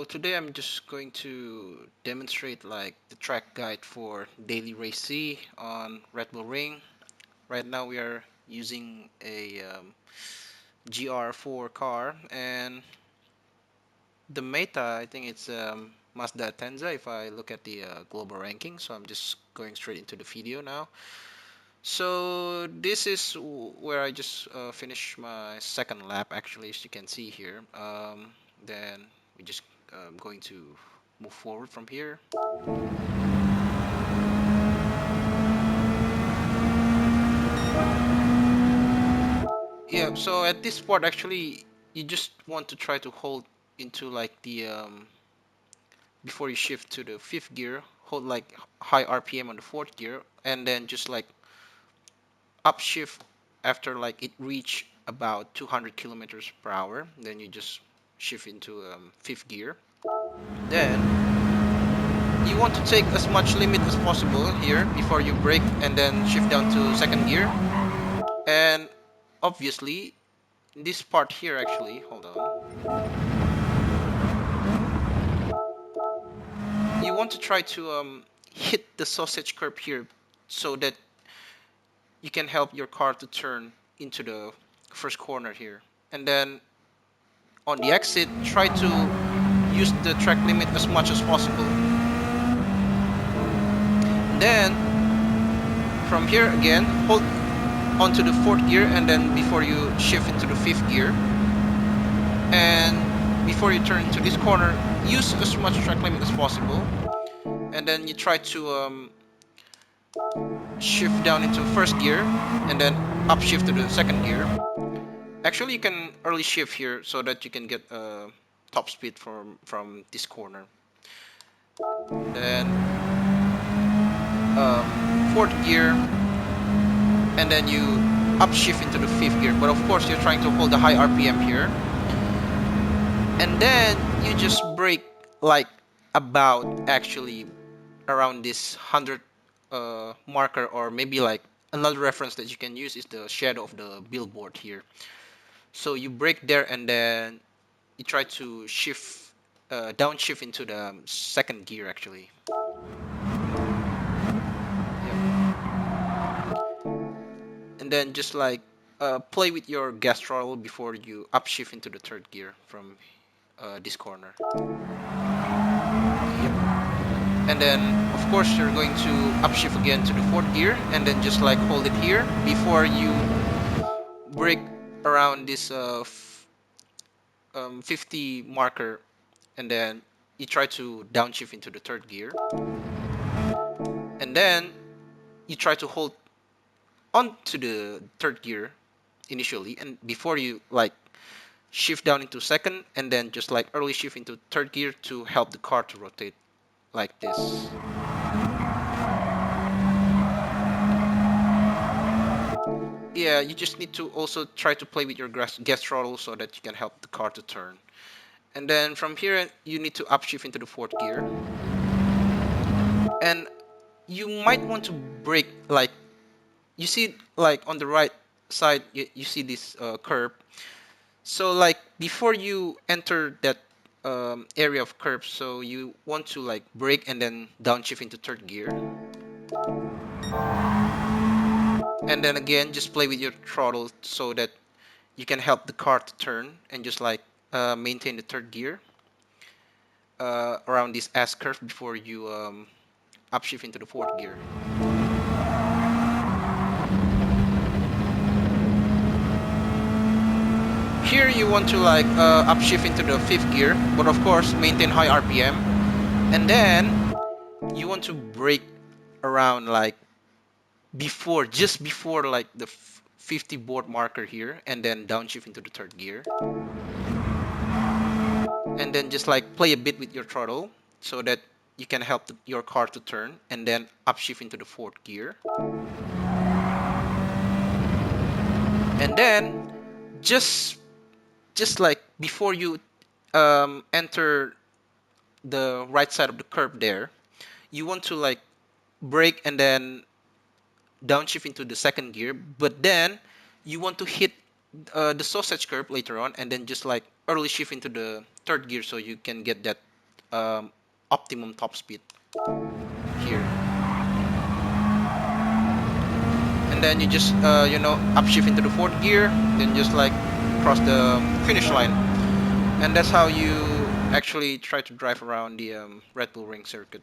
So today I'm just going to demonstrate like the track guide for Daily Race C on Red Bull Ring. Right now we are using a GR4 car, and the meta, I think it's Mazda Atenza if I look at the global ranking. So I'm just going straight into the video now. So this is where I just finished my second lap actually, as you can see here. Then we just going to move forward from here. Yeah, so at this part actually you just want to try to hold into like the before you shift to the fifth gear, hold like high RPM on the fourth gear, and then just like upshift after like it reach about 200 kilometers per hour. Then you just shift into fifth gear. Then you want to take as much limit as possible here before you brake and then shift down to second gear. And obviously this part here actually, hold on, you want to try to hit the sausage curve here so that you can help your car to turn into the first corner here. And then on the exit, try to use the track limit as much as possible. Then from here again, hold onto the fourth gear, and then before you shift into the fifth gear, and before you turn into this corner, use as much track limit as possible. And then you try to shift down into first gear and then upshift to the second gear. Actually, you can early shift here so that you can get top speed from this corner. Then fourth gear, and then you upshift into the fifth gear. But of course, you're trying to hold the high RPM here, and then you just brake like about actually around this 100 marker, or maybe like another reference that you can use is the shadow of the billboard here. So you brake there, and then you try to shift downshift into the second gear actually. And then just like play with your gas throttle before you upshift into the third gear from this corner. Yep. And then of course you're going to upshift again to the fourth gear, and then just like hold it here before you brake around this 50 marker, and then you try to downshift into the third gear, and then you try to hold on to the third gear initially, and before you like shift down into second, and then just like early shift into third gear to help the car to rotate like this. Yeah, you just need to also try to play with your gas throttle so that you can help the car to turn. And then from here you need to upshift into the fourth gear, and you might want to brake like, you see like on the right side you see this curve. So like before you enter that area of curve, so you want to like brake and then downshift into third gear, and then again just play with your throttle so that you can help the car to turn, and just like maintain the third gear around this S curve before you upshift into the fourth gear. Here you want to like upshift into the fifth gear, but of course maintain high RPM, and then you want to brake around like just before like the 50 board marker here, and then downshift into the third gear, and then just like play a bit with your throttle so that you can help your car to turn, and then upshift into the fourth gear, and then just like before you enter the right side of the curve there, you want to like brake and then downshift into the second gear, but then you want to hit the sausage curve later on, and then just like early shift into the third gear so you can get that optimum top speed here. And then you just upshift into the fourth gear, then just like cross the finish line, and that's how you actually try to drive around the Red Bull Ring circuit.